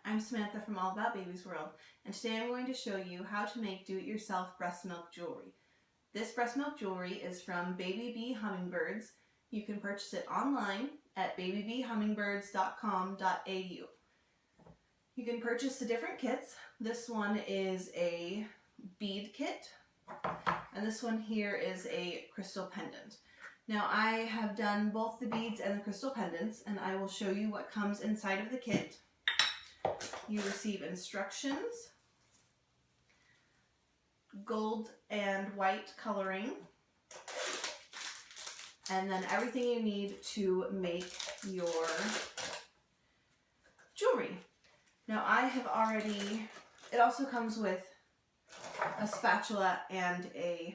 I'm Samantha from All About Babies World, and today I'm going to show you how to make do-it-yourself breast milk jewelry. This breast milk jewelry is from Baby Bee Hummingbirds. You can purchase it online at babybeehummingbirds.com.au. You can purchase the different kits. This one is a bead kit, and this one here is a crystal pendant. Now I have done both the beads and the crystal pendants, and I will show you what comes inside of the kit. You receive instructions, gold and white coloring, and then everything you need to make your jewelry. Now I have already, it also comes with a spatula and a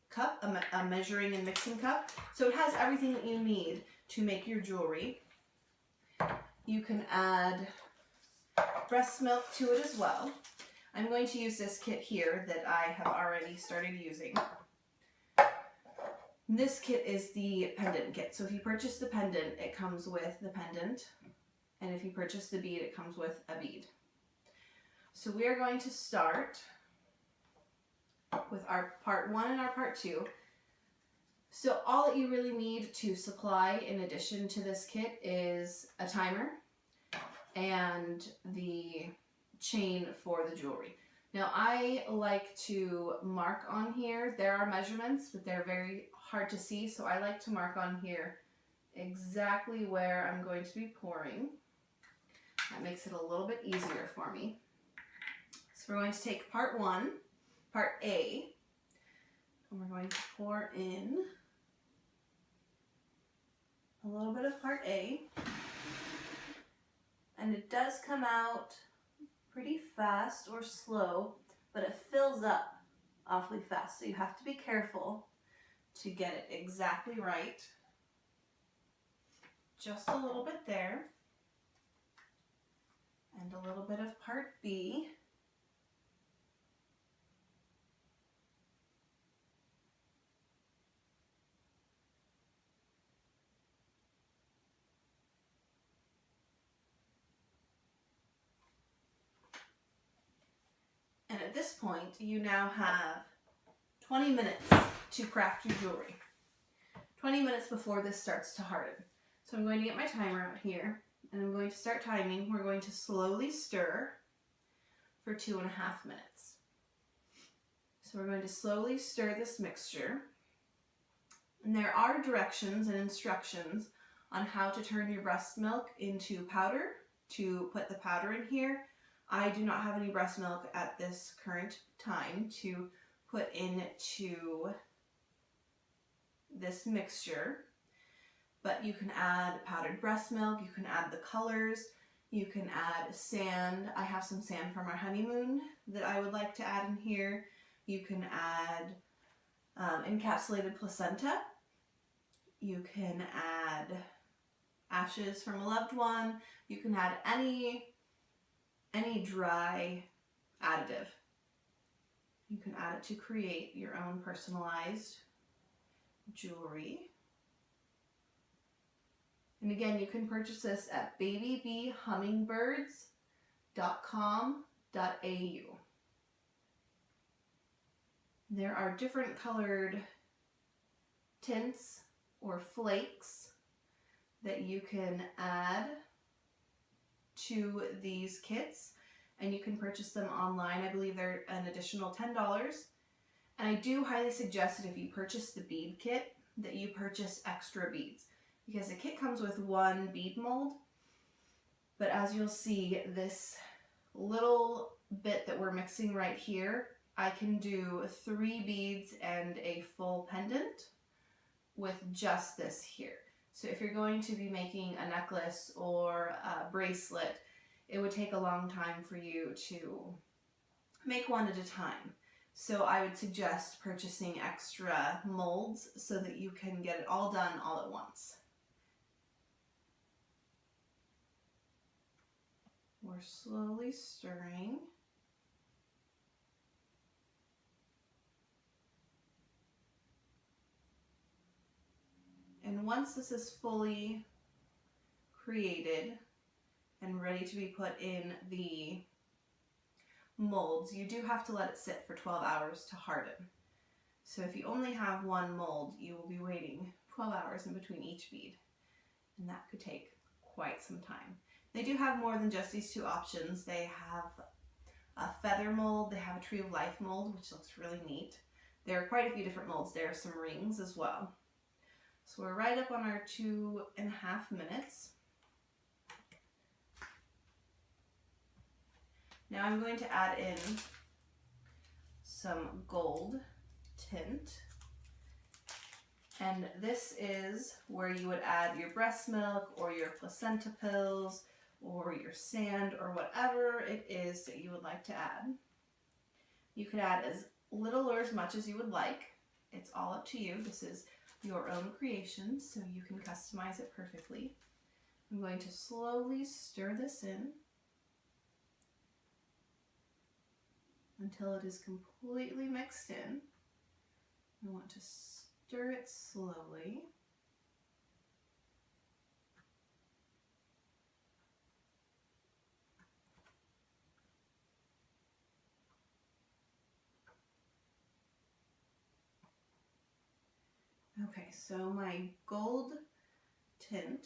cup, a measuring and mixing cup. So it has everything that you need to make your jewelry. You can add breast milk to it as well. I'm going to use this kit here that I have already started using. This kit is the pendant kit. So if you purchase the pendant, it comes with the pendant. And if you purchase the bead, it comes with a bead. So we are going to start with our part 1 and our part 2. So all that you really need to supply in addition to this kit is a timer and the chain for the jewelry. Now I like to mark on here. There are measurements, but they're very hard to see, so I like to mark on here exactly where I'm going to be pouring. That makes it a little bit easier for me. So we're going to take part 1, part A, and we're going to pour in a little bit of part A. And it does come out pretty fast or slow, but it fills up awfully fast. So you have to be careful to get it exactly right. Just a little bit there. And a little bit of part B. And at this point, you now have 20 minutes to craft your jewelry. 20 minutes before this starts to harden. So I'm going to get my timer out here, and I'm going to start timing. We're going to slowly stir for 2.5 minutes. So we're going to slowly stir this mixture. And there are directions and instructions on how to turn your breast milk into powder, to put the powder in here. I do not have any breast milk at this current time to put into this mixture, but you can add powdered breast milk, you can add the colors, you can add sand. I have some sand from our honeymoon that I would like to add in here. You can add encapsulated placenta. You can add ashes from a loved one. You can add any dry additive. You can add it to create your own personalized jewelry. And again, you can purchase this at babybeehummingbirds.com.au. There are different colored tints or flakes that you can add to these kits, and you can purchase them online. I believe they're an additional $10. And I do highly suggest that if you purchase the bead kit, that you purchase extra beads, because the kit comes with 1 bead mold. But as you'll see, this little bit that we're mixing right here, I can do 3 beads and a full pendant with just this here. So if you're going to be making a necklace or a bracelet, it would take a long time for you to make one at a time. So I would suggest purchasing extra molds so that you can get it all done all at once. We're slowly stirring. And once this is fully created, and ready to be put in the molds, you do have to let it sit for 12 hours to harden. So if you only have one mold, you will be waiting 12 hours in between each bead, and that could take quite some time. They do have more than just these two options. They have a feather mold, they have a tree of life mold, which looks really neat. There are quite a few different molds. There are some rings as well. So we're right up on our 2.5 minutes. Now I'm going to add in some gold tint. And this is where you would add your breast milk or your placenta pills or your sand or whatever it is that you would like to add. You could add as little or as much as you would like. It's all up to you. This is your own creation, so you can customize it perfectly. I'm going to slowly stir this in until it is completely mixed in. I want to stir it slowly. Okay, so my gold tint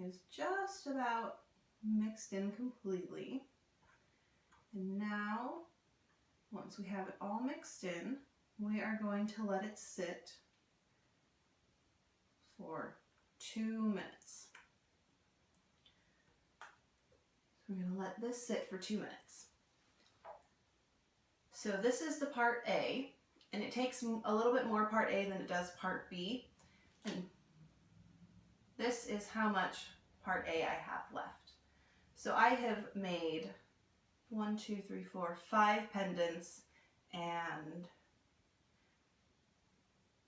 is just about mixed in completely. And now, once we have it all mixed in, we are going to let it sit for 2 minutes. So we're going to let this sit for 2 minutes. So this is the part A, and it takes a little bit more part A than it does part B. And this is how much part A I have left. So I have made 1, 2, 3, 4, 5 pendants and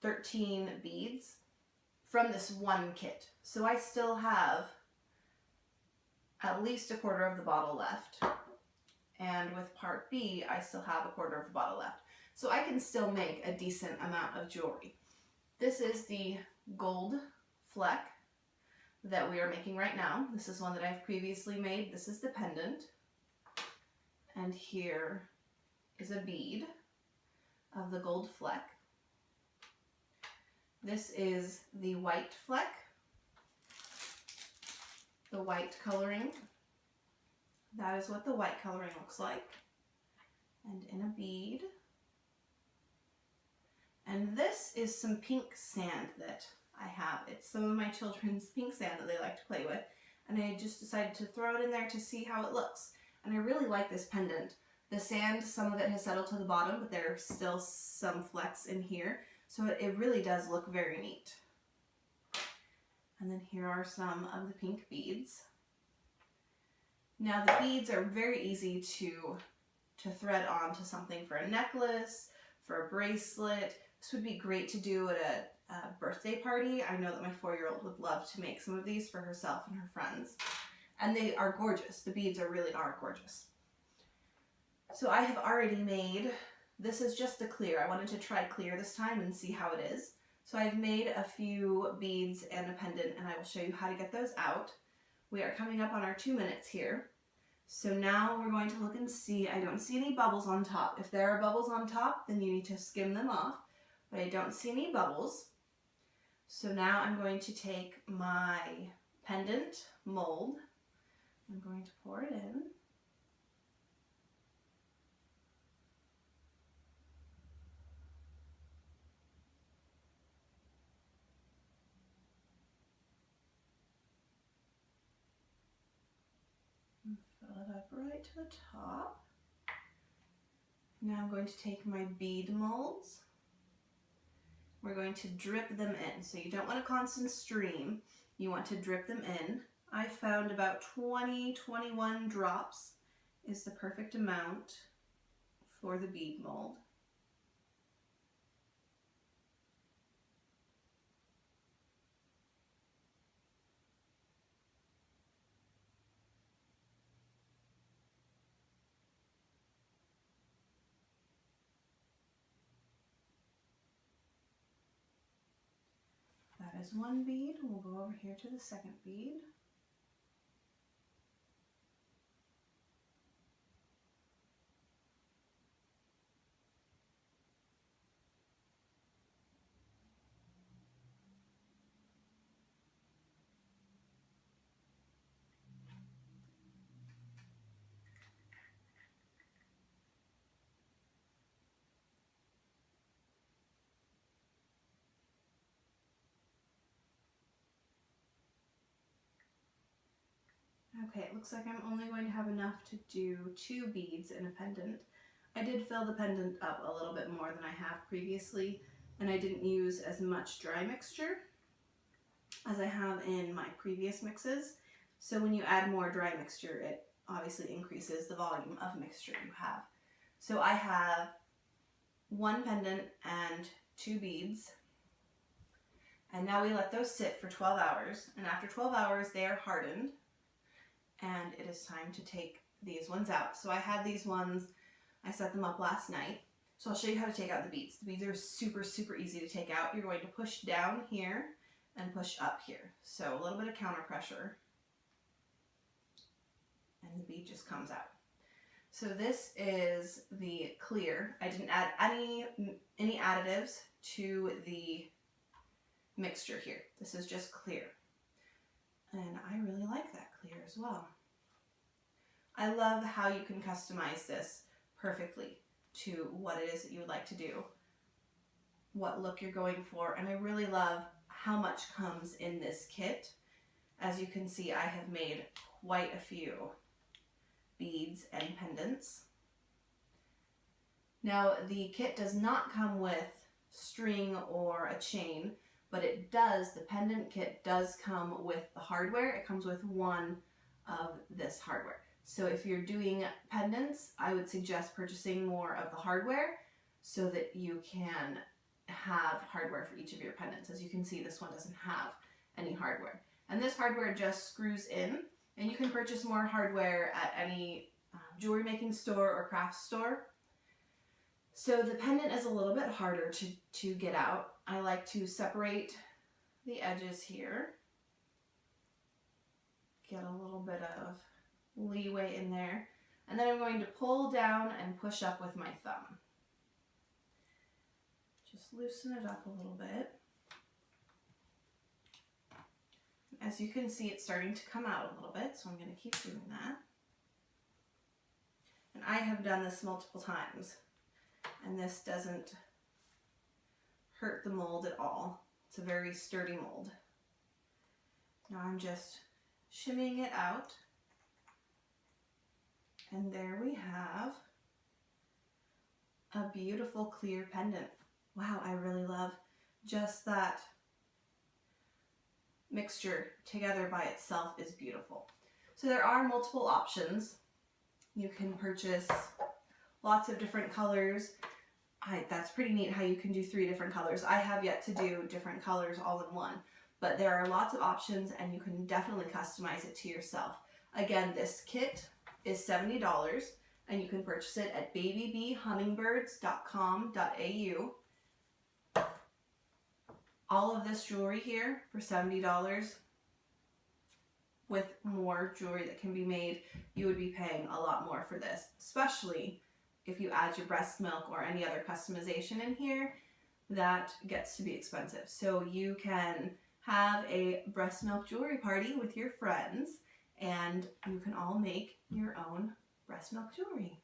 13 beads from this one kit. So I still have at least a quarter of the bottle left. And with part B, I still have a quarter of the bottle left. So I can still make a decent amount of jewelry. This is the gold fleck that we are making right now. This is one that I've previously made. This is the pendant. And here is a bead of the gold fleck. This is the white fleck, the white coloring. That is what the white coloring looks like. And in a bead. And this is some pink sand that I have. It's some of my children's pink sand that they like to play with. And I just decided to throw it in there to see how it looks. And I really like this pendant. The sand, some of it has settled to the bottom, but there are still some flecks in here. So it really does look very neat. And then here are some of the pink beads. Now the beads are very easy to thread onto something for a necklace, for a bracelet. This would be great to do at a birthday party. I know that my 4-year-old would love to make some of these for herself and her friends. And they are gorgeous. The beads really are gorgeous. So I have already made, this is just the clear. I wanted to try clear this time and see how it is. So I've made a few beads and a pendant, and I will show you how to get those out. We are coming up on our 2 minutes here. So now we're going to look and see. I don't see any bubbles on top. If there are bubbles on top, then you need to skim them off. But I don't see any bubbles. So now I'm going to take my pendant mold. I'm going to pour it in. And fill it up right to the top. Now I'm going to take my bead molds. We're going to drip them in. So you don't want a constant stream. You want to drip them in. I found about 20-21 drops is the perfect amount for the bead mold. That is one bead. We'll go over here to the second bead. Okay, it looks like I'm only going to have enough to do 2 beads in a pendant. I did fill the pendant up a little bit more than I have previously, and I didn't use as much dry mixture as I have in my previous mixes. So when you add more dry mixture, it obviously increases the volume of mixture you have. So I have 1 pendant and 2 beads. And now we let those sit for 12 hours. And after 12 hours, they are hardened. And it is time to take these ones out. So I had these ones, I set them up last night. So I'll show you how to take out the beads. The beads are super, super easy to take out. You're going to push down here and push up here. So a little bit of counter pressure. And the bead just comes out. So this is the clear. I didn't add any additives to the mixture here. This is just clear. And I really like that clear as well. I love how you can customize this perfectly to what it is that you would like to do, what look you're going for, and I really love how much comes in this kit. As you can see, I have made quite a few beads and pendants. Now, the kit does not come with string or a chain, but it does, the pendant kit does come with the hardware. It comes with one of this hardware. So if you're doing pendants, I would suggest purchasing more of the hardware so that you can have hardware for each of your pendants. As you can see, this one doesn't have any hardware. And this hardware just screws in, and you can purchase more hardware at any jewelry making store or craft store. So the pendant is a little bit harder to get out. I like to separate the edges here, get a little bit of leeway in there, and then I'm going to pull down and push up with my thumb. Just loosen it up a little bit. As you can see, it's starting to come out a little bit, so I'm going to keep doing that. And I have done this multiple times, and this doesn't hurt the mold at all. It's a very sturdy mold. Now I'm just shimmying it out, and there we have a beautiful clear pendant. Wow, I really love just that mixture together by itself is beautiful. So there are multiple options. You can purchase lots of different colors. That's pretty neat how you can do 3 different colors. I have yet to do different colors all in one, but there are lots of options and you can definitely customize it to yourself. Again, this kit is $70 and you can purchase it at babybhummingbirds.com.au. All of this jewelry here for $70. With more jewelry that can be made, you would be paying a lot more for this, especially if you add your breast milk or any other customization in here. That gets to be expensive. So you can have a breast milk jewelry party with your friends and you can all make your own breast milk jewelry.